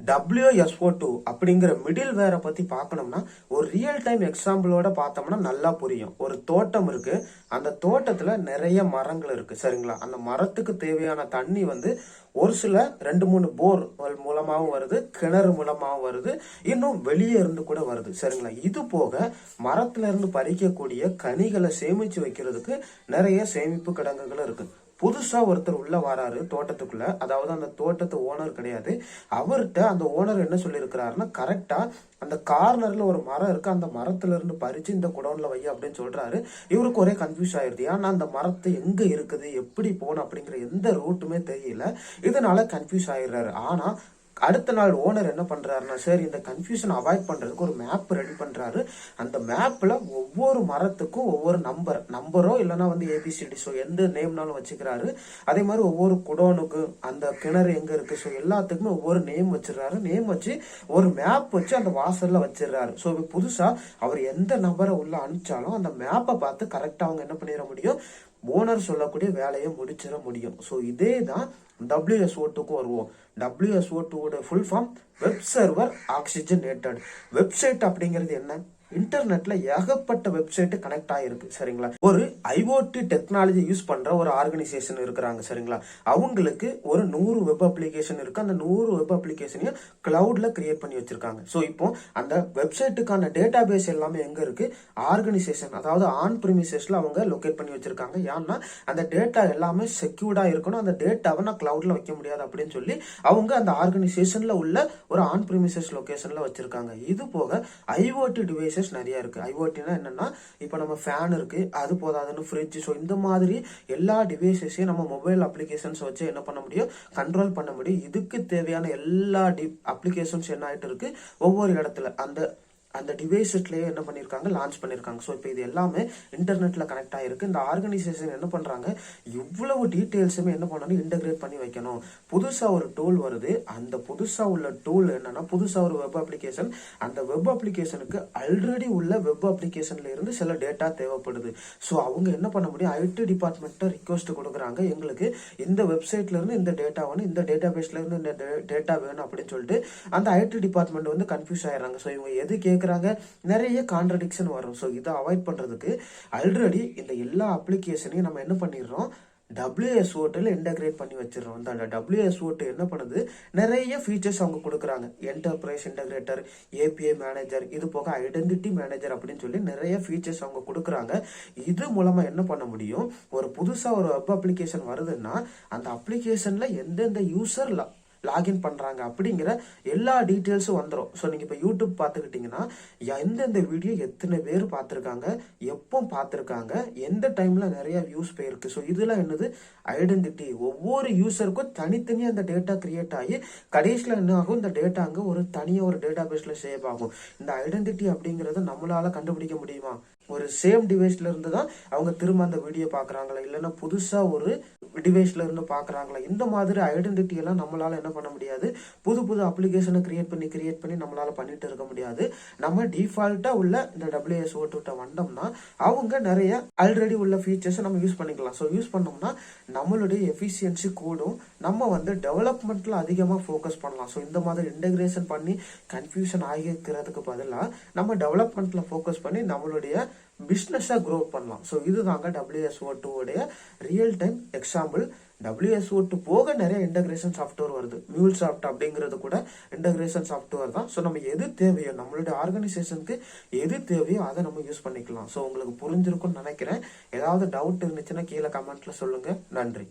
WSO2 அப்படிங்கிற middle வேரை பத்தி பார்க்கணும்னா ஒரு ரியல் டைம் எக்ஸாம்பிளோட பார்த்தோம்னா நல்லா புரியும். ஒரு தோட்டம் இருக்கு, அந்த தோட்டத்துல நிறைய மரங்கள் இருக்கு சரிங்களா. அந்த மரத்துக்கு தேவையான தண்ணி ஒரு சில 2-3 போர் மூலமாகவும் வருது, கிணறு மூலமாகவும் வருது, இன்னும் வெளியே இருந்து கூட வருது சரிங்களா. இது போக மரத்துல இருந்து பறிக்கக்கூடிய கனிகளை சேமிச்சு வைக்கிறதுக்கு நிறைய சேமிப்பு கிடங்குகள் இருக்கு. புதுசா ஒருத்தர் உள்ள வராரு தோட்டத்துக்குள்ள, அதாவது அந்த தோட்டத்து ஓனர் கிடையாது. அவர்கிட்ட அந்த ஓனர் என்ன சொல்லியிருக்கிறாருன்னா, கரெக்டா அந்த கார்னர்ல ஒரு மரம் இருக்கு, அந்த மரத்துல இருந்து பறிச்சு இந்த குடோன்ல வை அப்படின்னு சொல்றாரு. இவருக்கு ஒரே கன்ஃபியூஸ் ஆயிருது. ஏன்னா அந்த மரத்தை எங்க இருக்குது, எப்படி போகணும் அப்படிங்கிற எந்த ரூட்டுமே தெரியல. இதனால கன்ஃபியூஸ் ஆயிடுறாரு. ஆனா அடுத்த நாள் ஓனர் என்ன பண்றாருன்னா, சரி இந்த கன்ஃபியூஷன் அவாய்ட் பண்றதுக்கு ஒரு மேப் ரெடி பண்றாரு. அந்த மேப்ல ஒவ்வொரு மரத்துக்கும் ஒவ்வொரு நம்பரோ இல்லைன்னா ஏபிசிடி ஸோ எந்த நேம்னாலும் வச்சுக்கிறாரு. அதே மாதிரி ஒவ்வொரு குடோனுக்கு அந்த கிணறு எங்க இருக்கு ஸோ எல்லாத்துக்குமே ஒவ்வொரு நேம் வச்சிடறாரு. நேம் வச்சு ஒரு மேப் வச்சு அந்த வாசல்ல வச்சிடறாரு. ஸோ புதுசா அவர் எந்த நபரை உள்ள அனுப்பிச்சாலும் அந்த மேப்பை பார்த்து கரெக்டா அவங்க என்ன பண்ணிட முடியும், ஓனர் சொல்லக்கூடிய வேலையை முடிச்சிட முடியும். ஸோ இதே தான் WSO2க்கு வருவோம். WSO2 full form web server oxygenated. Website அப்படிங்கிறது என்ன? இன்டர்நெட்ல ஏகப்பட்ட வெப்சைட் கனெக்ட் ஆயிருக்கு சரிங்களா. ஒரு ஐஓடி டெக்னாலஜி யூஸ் பண்ற ஒரு ஆர்கனைசேஷன் இருக்கிறாங்க சரிங்களா. அவங்களுக்கு ஒரு 100 வெப் அப்ளிகேஷன் இருக்கு. அந்த 100 வெப் அப்ளிகேஷனையும் கிளவுட்ல கிரியேட் பண்ணி வச்சிருக்காங்க. ஸோ இப்போ அந்த வெப்சைட்டுக்கான டேட்டா பேஸ் எல்லாமே எங்க இருக்கு, ஆர்கனைசேஷன் அதாவது ஆன் பிரிமிசஸ்ல அவங்க லொகேட் பண்ணி வச்சிருக்காங்க. ஏன்னா அந்த டேட்டா எல்லாமே செக்யூர்டா இருக்கணும், அந்த டேட்டாவை நான் கிளவுட்ல வைக்க முடியாது அப்படின்னு சொல்லி அவங்க அந்த ஆர்கனைசேஷன்ல உள்ள ஒரு ஆன் பிரிமிசஸ் லொகேஷன்ல வச்சிருக்காங்க. இது போக ஐஓடி டிவைஸ் நிறைய இருக்கு. ஐஓடினா என்னன்னா, இப்ப நம்ம ஃபேன் இருக்கு, அது போதாதுன்னு ஃப்ரிட்ஜ், ஸோ இந்த மாதிரி எல்லா டிவைசஸையும் நம்ம மொபைல் அப்ளிகேஷன்ஸ் வச்சு என்ன பண்ண முடியும், கண்ட்ரோல் பண்ண முடியும். இதுக்கு தேவையான எல்லா அப்ளிகேஷன்ஸ் என்ன ஆயிட்டு இருக்கு, ஒவ்வொரு இடத்துல அந்த டிவைசஸ்லயே என்ன பண்ணிருக்காங்க, லான்ச் பண்ணிருக்காங்க. ஸோ இப்போ இது எல்லாமே இன்டர்நெட்ல கனெக்ட் ஆயிருக்கு. இந்த ஆர்கனைசேஷன் என்ன பண்றாங்க, இவ்வளவு டீடைல்ஸுமே என்ன பண்ணணும், இன்டகிரேட் பண்ணி வைக்கணும். புதுசா ஒரு டூல் வருது, அந்த புதுசா உள்ள டூல் என்னன்னா, புதுசா ஒரு வெப் அப்ளிகேஷன், அந்த வெப் அப்ளிகேஷனுக்கு ஆல்ரெடி உள்ள வெப் அப்ளிகேஷன்ல இருந்து சில டேட்டா தேவைப்படுது. ஸோ அவங்க என்ன பண்ண முடியும், ஐடி டிபார்ட்மெண்ட்டை ரிக்வெஸ்ட் கொடுக்குறாங்க, எங்களுக்கு இந்த வெப்சைட்ல இருந்து இந்த டேட்டா வேணும், இந்த டேட்டா பேஸ்ல இருந்து இந்த டேட்டா வேணும் அப்படின்னு சொல்லிட்டு அந்த ஐடி டிபார்ட்மெண்ட் கன்ஃபியூஸ் ஆயிடுறாங்க. ஸோ இவங்க எது கேட்கறாங்க, நிறைய கான்ட்ரடிக்ஷன் வரும். ஸோ இதை அவாய்ட் பண்றதுக்கு ஆல்ரெடி இந்த எல்லா அப்ளிகேஷனையும் நம்ம என்ன பண்ணிடுறோம், WSO2ல இன்டகிரேட் பண்ணி வச்சிடறோம். அந்த WSO2 என்ன பண்ணுது, நிறைய ஃபீச்சர்ஸ் அவங்க கொடுக்குறாங்க. என்டர்பிரைஸ் இன்டகிரேட்டர், API மேனேஜர், இது போக ஐடென்டிட்டி மேனேஜர் அப்படின்னு சொல்லி நிறைய ஃபீச்சர்ஸ் அவங்க கொடுக்குறாங்க. இது மூலமா என்ன பண்ண முடியும், ஒரு புதுசா ஒரு வெப் அப்ளிகேஷன் வருதுன்னா அந்த அப்ளிகேஷன்ல எந்தெந்த யூசர் லாகின் பண்றாங்க அப்படிங்கிற எல்லா டீட்டெயில்ஸும் வந்துடும். ஸோ நீங்க இப்போ யூடியூப் பார்த்துக்கிட்டீங்கன்னா எந்தெந்த வீடியோ எத்தனை பேர் பார்த்துருக்காங்க, எப்போ பார்த்துருக்காங்க, எந்த டைம்ல நிறைய வியூஸ் போயிருக்கு. ஸோ இதெல்லாம் என்னது, ஐடென்டிட்டி. ஒவ்வொரு யூசருக்கும் தனித்தனியாக அந்த டேட்டா கிரியேட் ஆகி கடைசியில் என்ன ஆகும், இந்த டேட்டா அங்கே ஒரு தனியாக ஒரு டேட்டா பேஸ்ல சேவ் ஆகும். இந்த ஐடென்டிட்டி அப்படிங்கறத நம்மளால கண்டுபிடிக்க முடியுமா, ஒரு சேம் டிவைஸ்ல இருந்து தான் அவங்க திரும்ப அந்த வீடியோ பாக்குறாங்களா, இல்லைன்னா புதுசா ஒரு டிவைஸ்ல இருந்து பாக்குறாங்களா, இந்த மாதிரி ஐடென்டிட்டி எல்லாம் நம்மளால என்ன பண்ண முடியாது, புது புது அப்ளிகேஷனை கிரியேட் பண்ணி நம்மளால பண்ணிட்டு இருக்க முடியாது. நம்ம டிஃபால்ட்டா உள்ள இந்த WSO2 வந்தோம்னா அவங்க நிறைய ஆல்ரெடி உள்ள ஃபீச்சர்ஸ் நம்ம யூஸ் பண்ணிக்கலாம். ஸோ யூஸ் பண்ணோம்னா நம்மளுடைய எஃபிஷியன்சி கூடும், நம்ம டெவலப்மெண்ட்ல அதிகமா ஃபோக்கஸ் பண்ணலாம். ஸோ இந்த மாதிரி இன்டகிரேஷன் பண்ணி கன்ஃபியூஷன் ஆகிக்கிறதுக்கு பதிலாக நம்ம டெவலப்மெண்ட்ல ஃபோக்கஸ் பண்ணி நம்மளுடைய பிஸ்னஸா க்ரோ பண்ணலாம். ஸோ இதுதாங்க WSO2 உடைய ரியல் டைம் எக்ஸாம்பிள். WSO2 போக நிறைய இன்டகிரேஷன் சாஃப்ட்வேர் வருது. MuleSoft அப்படிங்கிறது கூட இன்டகிரேஷன் சாஃப்ட்வேர் தான். ஸோ நம்ம எது தேவையோ, நம்மளுடைய ஆர்கனைசேஷனுக்கு எது தேவையோ அதை நம்ம யூஸ் பண்ணிக்கலாம். ஸோ உங்களுக்கு புரிஞ்சிருக்கும்னு நினைக்கிறேன். ஏதாவது டவுட் இருந்துச்சுன்னா கீழே கமெண்ட்ல சொல்லுங்க. நன்றி.